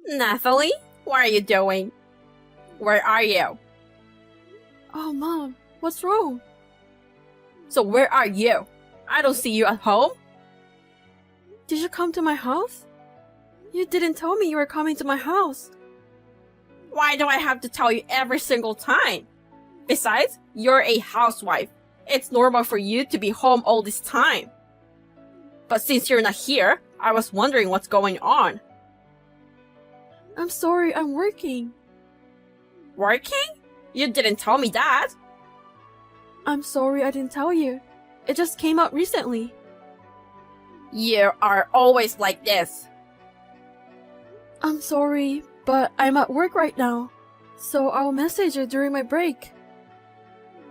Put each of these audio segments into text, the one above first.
Nathalie, what are you doing? Where are you? Oh, Mom, what's wrong? So where are you? I don't see you at home. Did you come to my house? You didn't tell me you were coming to my house. Why do I have to tell you every single time? Besides, you're a housewife. It's normal for you to be home all this time. But since you're not here, I was wondering what's going on. I'm sorry, I'm working. Working? You didn't tell me that. I'm sorry I didn't tell you. It just came out recently. You are always like this. I'm sorry, but I'm at work right now. So I'll message you during my break.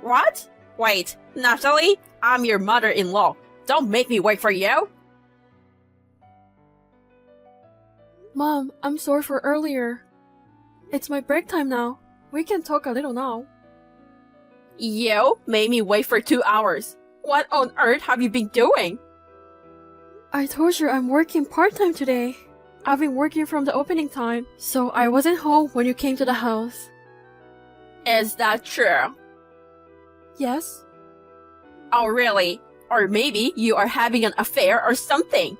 What? Wait, Natalie, I'm your mother-in-law. Don't make me wait for you. Mom, I'm sorry for earlier. It's my break time now. We can talk a little now. You made me wait for 2 hours. What on earth have you been doing? I told you I'm working part-time today. I've been working from the opening time, so I wasn't home when you came to the house. Is that true? Yes? Oh, really? Or maybe you are having an affair or something.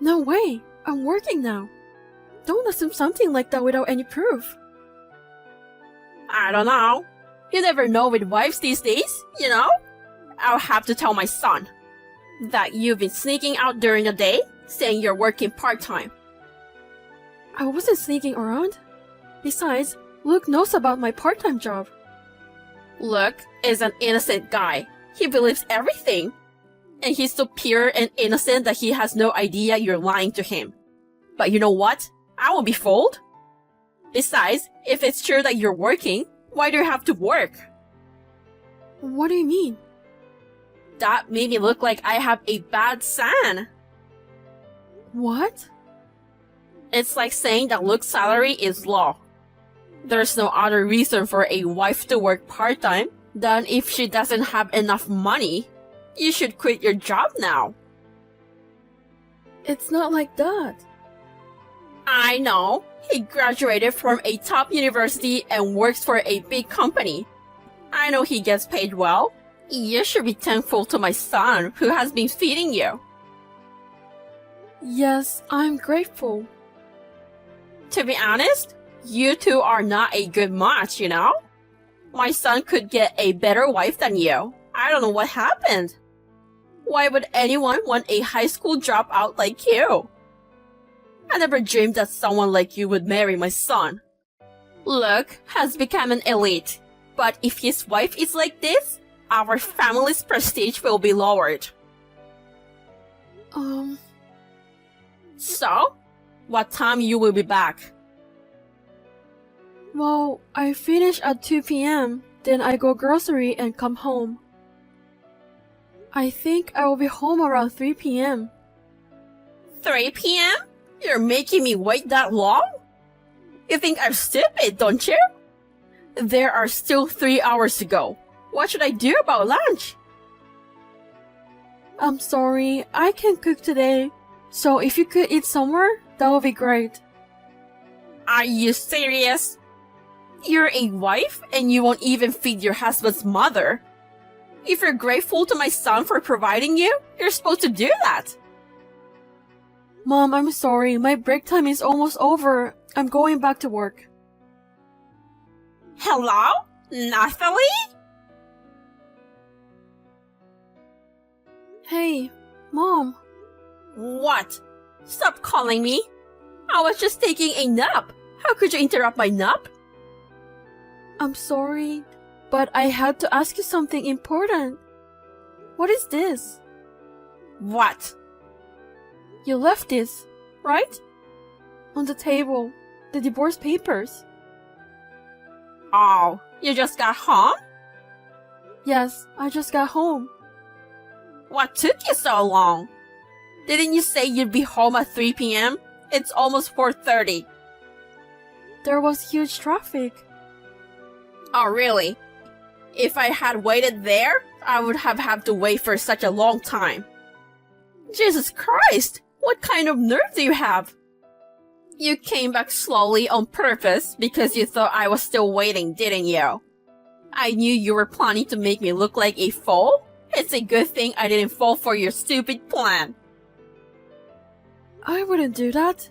No way. I'm working now. Don't assume something like that without any proof. I don't know. You never know with wives these days, you know? I'll have to tell my son that you've been sneaking out during the day, saying you're working part-time. I wasn't sneaking around. Besides, Luke knows about my part-time job. Luke is an innocent guy. He believes everything. And he's so pure and innocent that he has no idea you're lying to him. But you know what? I won't be fooled. Besides, if it's true that you're working, why do you have to work? What do you mean? That made me look like I have a bad son. What? It's like saying that Luke's salary is low. There's no other reason for a wife to work part-time than if she doesn't have enough money. You should quit your job now. It's not like that. I know. He graduated from a top university and works for a big company. I know he gets paid well. You should be thankful to my son who has been feeding you. Yes, I'm grateful. To be honest, you two are not a good match, you know? My son could get a better wife than you. I don't know what happened. Why would anyone want a high school dropout like you? I never dreamed that someone like you would marry my son. Luke has become an elite, but if his wife is like this, our family's prestige will be lowered. So, what time you will be back? Well, I finish at 2 p.m., then I go grocery and come home. I think I will be home around 3 p.m. 3 p.m.? You're making me wait that long? You think I'm stupid, don't you? There are still 3 hours to go. What should I do about lunch? I'm sorry, I can't cook today. So if you could eat somewhere, that would be great. Are you serious? You're a wife and you won't even feed your husband's mother. If you're grateful to my son for providing you, you're supposed to do that. Mom, I'm sorry. My break time is almost over. I'm going back to work. Hello? Nathalie? Hey, Mom. What? Stop calling me. I was just taking a nap. How could you interrupt my nap? I'm sorry, but I had to ask you something important. What is this? What? You left this, right? On the table, the divorce papers. Oh, you just got home? Yes, I just got home. What took you so long? Didn't you say you'd be home at 3 p.m.? It's almost 4:30. There was huge traffic. Oh, really? If I had waited there, I would have had to wait for such a long time. Jesus Christ! What kind of nerve do you have? You came back slowly on purpose because you thought I was still waiting, didn't you? I knew you were planning to make me look like a fool. It's a good thing I didn't fall for your stupid plan. I wouldn't do that.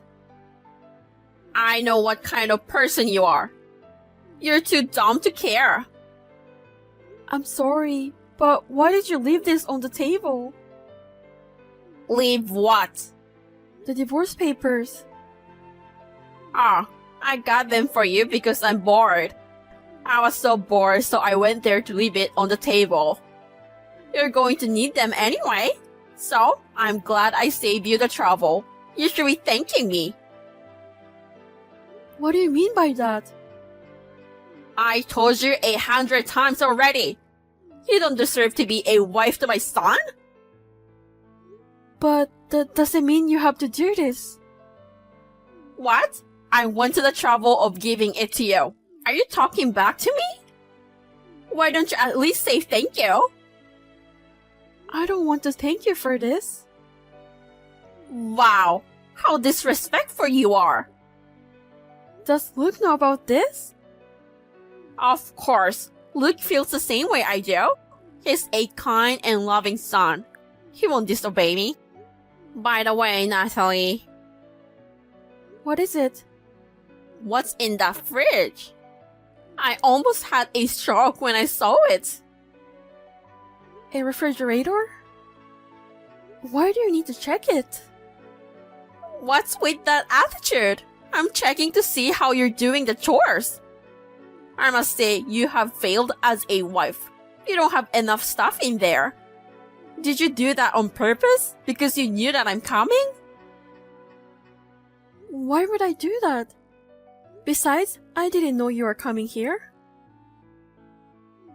I know what kind of person you are. You're too dumb to care. I'm sorry, but why did you leave this on the table? Leave what? The divorce papers. Ah, I got them for you because I'm bored. I was so bored, so I went there to leave it on the table. You're going to need them anyway, so I'm glad I saved you the trouble. You should be thanking me. What do you mean by that? I told you 100 times already. You don't deserve to be a wife to my son. But that doesn't mean you have to do this. What? I went to the trouble of giving it to you. Are you talking back to me? Why don't you at least say thank you? I don't want to thank you for this. Wow, how disrespectful you are. Does Luke know about this? Of course, Luke feels the same way I do. He's a kind and loving son. He won't disobey me. By the way, Natalie, What is it? what's in that fridge? I almost had a stroke when I saw it. A refrigerator? Why do you need to check it? What's with that attitude? I'm checking to see how you're doing the chores. I must say, you have failed as a wife. You don't have enough stuff in there. Did you do that on purpose? Because you knew that I'm coming? Why would I do that? Besides, I didn't know you were coming here.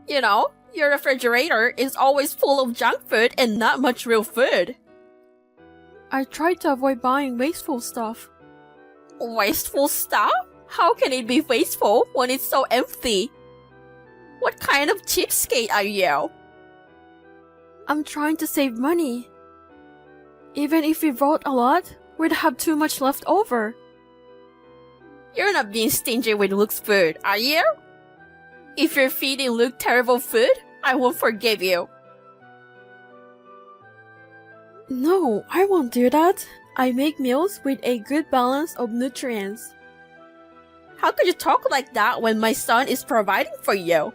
You know, your refrigerator is always full of junk food and not much real food. I tried to avoid buying wasteful stuff. Wasteful stuff? How can it be wasteful when it's so empty? What kind of cheapskate are you? I'm trying to save money. Even if we bought a lot, we'd have too much left over. You're not being stingy with Luke's food, are you? If you're feeding Luke terrible food, I won't forgive you. No, I won't do that. I make meals with a good balance of nutrients. How could you talk like that when my son is providing for you?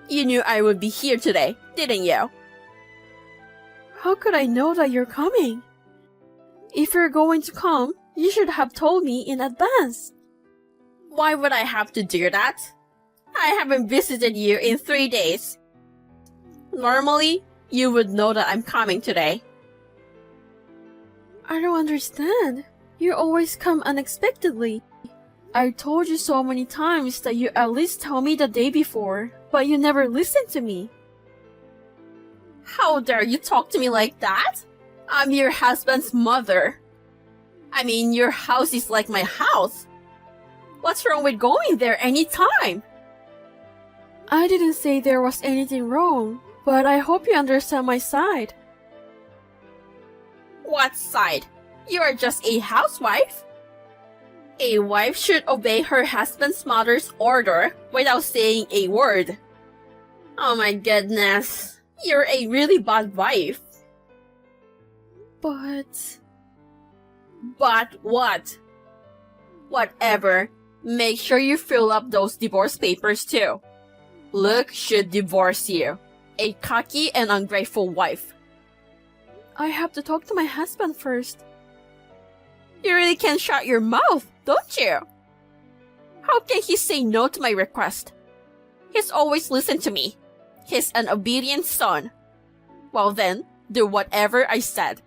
You knew I would be here today, didn't you? How could I know that you're coming? If you're going to come, you should have told me in advance. Why would I have to do that? I haven't visited you in 3 days. Normally, you would know that I'm coming today. I don't understand. You always come unexpectedly. I told you so many times that you at least tell me the day before, but you never listen to me. How dare you talk to me like that? I'm your husband's mother. I mean, your house is like my house. What's wrong with going there anytime? I didn't say there was anything wrong, but I hope you understand my side. What side? You are just a housewife. A wife should obey her husband's mother's order without saying a word. Oh my goodness. You're a really bad wife. But what? Whatever. Make sure you fill up those divorce papers too. Luke should divorce you. A cocky and ungrateful wife. I have to talk to my husband first. You really can't shut your mouth, don't you? How can he say no to my request? He's always listened to me. He's an obedient son. Well then, do whatever I said.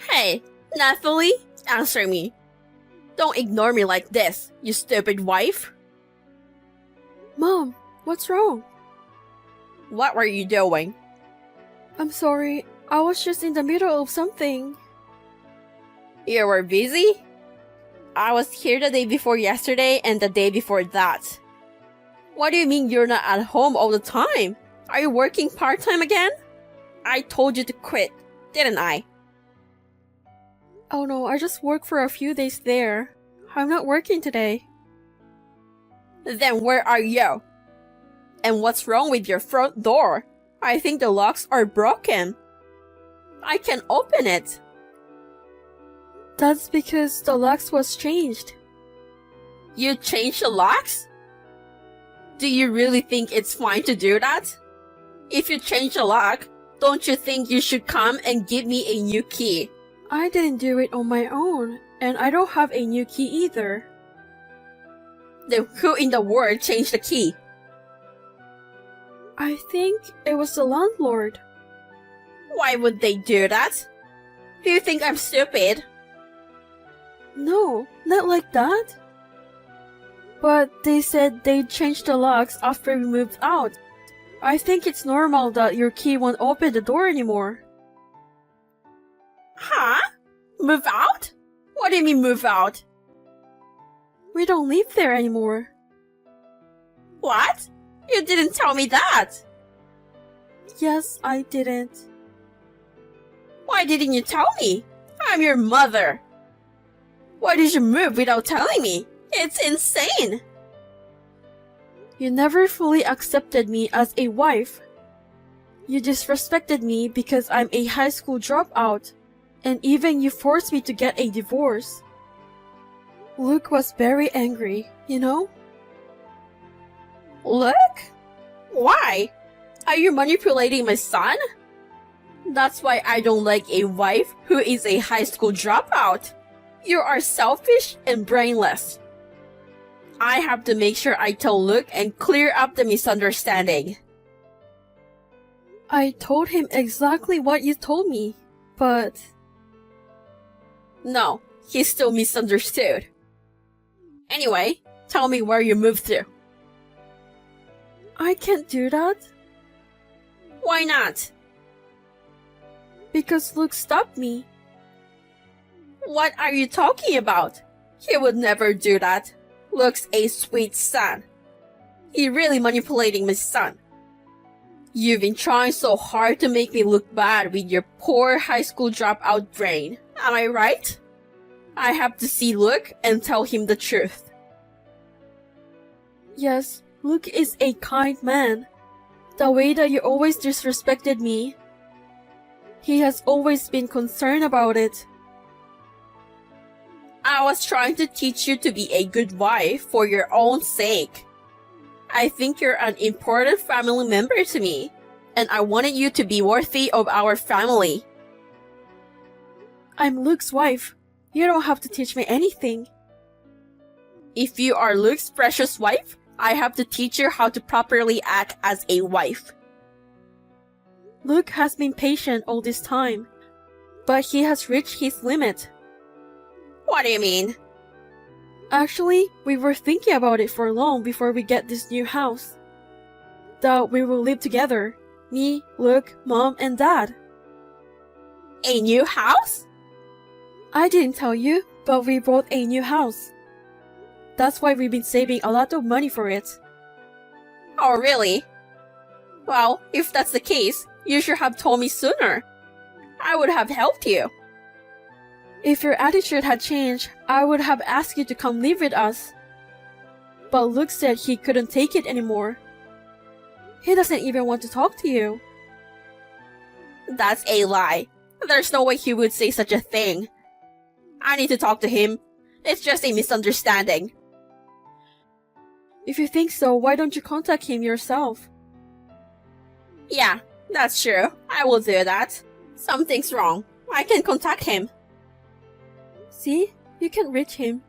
Hey, Nathalie, answer me. Don't ignore me like this, you stupid wife. Mom, what's wrong? What were you doing? I'm sorry, I was just in the middle of something. You were busy? I was here the day before yesterday and the day before that. What do you mean you're not at home all the time? Are you working part-time again? I told you to quit, didn't I? Oh no, I just worked for a few days there. I'm not working today. Then where are you? And what's wrong with your front door? I think the locks are broken. I can open it. That's because the locks was changed. You changed the locks? Do you really think it's fine to do that? If you change the lock, don't you think you should come and give me a new key? I didn't do it on my own, and I don't have a new key either. Then who in the world changed the key? I think it was the landlord. Why would they do that? Do you think I'm stupid? No, not like that. But they said they'd change the locks after we moved out. I think it's normal that your key won't open the door anymore. Huh? Move out? What do you mean move out? We don't live there anymore. What? You didn't tell me that. Yes, I didn't. Why didn't you tell me? I'm your mother. Why did you move without telling me? It's insane. You never fully accepted me as a wife. You disrespected me because I'm a high school dropout, and even you forced me to get a divorce. Luke was very angry, you know? Look? Why? Are you manipulating my son? That's why I don't like a wife who is a high school dropout. You are selfish and brainless. I have to make sure I tell Luke and clear up the misunderstanding. I told him exactly what you told me, but... No, he still misunderstood. Anyway, tell me where you moved to. I can't do that. Why not? Because Luke stopped me. What are you talking about? He would never do that. Luke's a sweet son. He really manipulating my son. You've been trying so hard to make me look bad with your poor high school dropout brain. Am I right? I have to see Luke and tell him the truth. Yes, Luke is a kind man. The way that you always disrespected me, he has always been concerned about it. I was trying to teach you to be a good wife for your own sake. I think you're an important family member to me, and I wanted you to be worthy of our family. I'm Luke's wife. You don't have to teach me anything. If you are Luke's precious wife, I have to teach you how to properly act as a wife. Luke has been patient all this time, but he has reached his limit. What do you mean? Actually, we were thinking about it for long before we get this new house. That we will live together. Me, Luke, Mom, and Dad. A new house? I didn't tell you, but we bought a new house. That's why we've been saving a lot of money for it. Oh, really? Well, if that's the case, you should have told me sooner. I would have helped you. If your attitude had changed, I would have asked you to come live with us. But Luke said he couldn't take it anymore. He doesn't even want to talk to you. That's a lie. There's no way he would say such a thing. I need to talk to him. It's just a misunderstanding. If you think so, why don't you contact him yourself? Yeah, that's true. I will do that. Something's wrong. I can contact him. See? You can't reach him.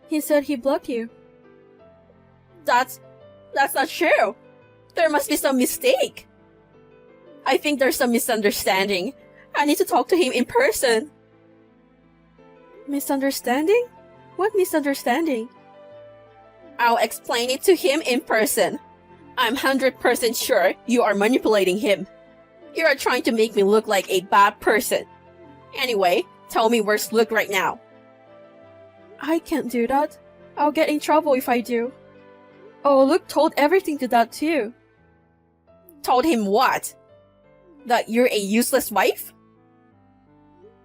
He said he blocked you. That's not true. There must be some mistake. I think there's some misunderstanding. I need to talk to him in person. Misunderstanding? What misunderstanding? I'll explain it to him in person. I'm 100% sure you are manipulating him. You are trying to make me look like a bad person. Anyway, tell me where's Luke right now. I can't do that. I'll get in trouble if I do. Oh, Luke told everything to Dad too. Told him what? That you're a useless wife?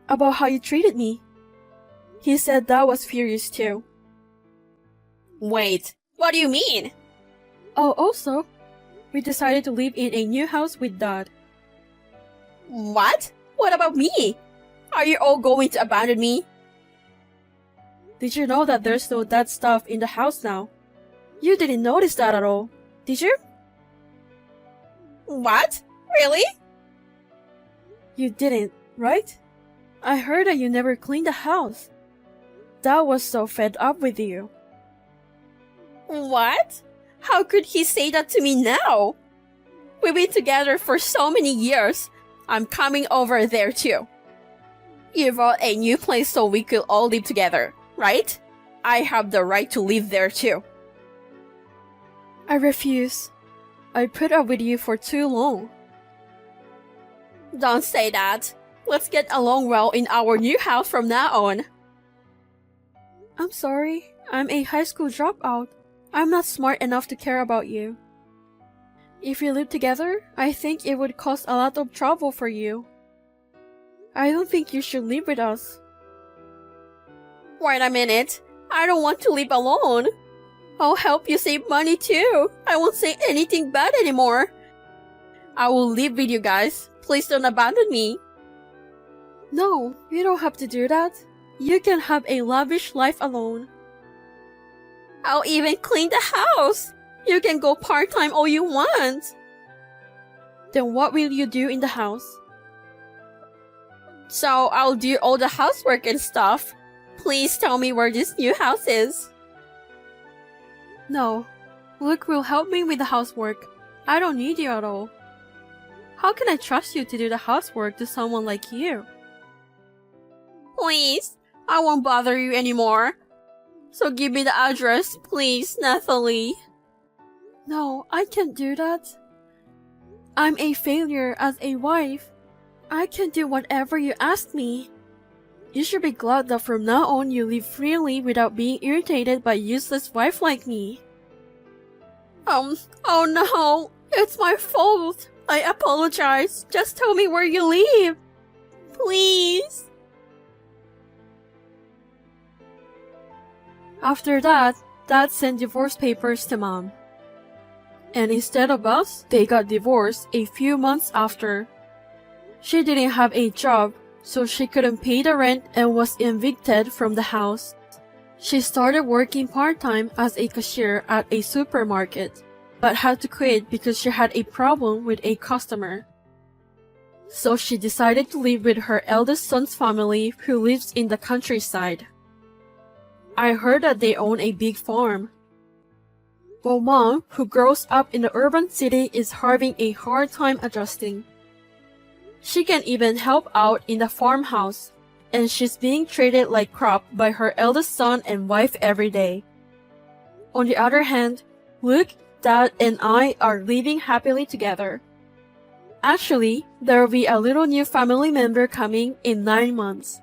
About how you treated me. He said Dad was furious too. Wait, what do you mean? Oh, also, we decided to live in a new house with Dad. What? What about me? Are you all going to abandon me? Did you know that there's no Dad stuff in the house now? You didn't notice that at all, did you? What? Really? You didn't, right? I heard that you never cleaned the house. Dad was so fed up with you. What? How could he say that to me now? We've been together for so many years. I'm coming over there too. You bought a new place so we could all live together, right? I have the right to live there too. I refuse. I put up with you for too long. Don't say that. Let's get along well in our new house from now on. I'm sorry. I'm a high school dropout. I'm not smart enough to care about you. If we live together, I think it would cause a lot of trouble for you. I don't think you should live with us. Wait a minute. I don't want to live alone. I'll help you save money too. I won't say anything bad anymore. I will live with you guys. Please don't abandon me. No, you don't have to do that. You can have a lavish life alone. I'll even clean the house. You can go part-time all you want. Then what will you do in the house? So I'll do all the housework and stuff. Please tell me where this new house is. No. Luke will help me with the housework. I don't need you at all. How can I trust you to do the housework to someone like you? Please, I won't bother you anymore. So give me the address, please, Nathalie. No, I can't do that. I'm a failure as a wife. I can do whatever you ask me. You should be glad that from now on you live freely without being irritated by a useless wife like me. Oh no, it's my fault. I apologize. Just tell me where you live. Please. After that, Dad sent divorce papers to Mom. And instead of us, they got divorced a few months after. She didn't have a job, so she couldn't pay the rent and was evicted from the house. She started working part-time as a cashier at a supermarket, but had to quit because she had a problem with a customer. So she decided to live with her eldest son's family who lives in the countryside. I heard that they own a big farm. Well, Mom, who grows up in the urban city, is having a hard time adjusting. She can even help out in the farmhouse, and she's being treated like crap by her eldest son and wife every day. On the other hand, Luke, Dad, and I are living happily together. Actually, there will be a little new family member coming in 9 months.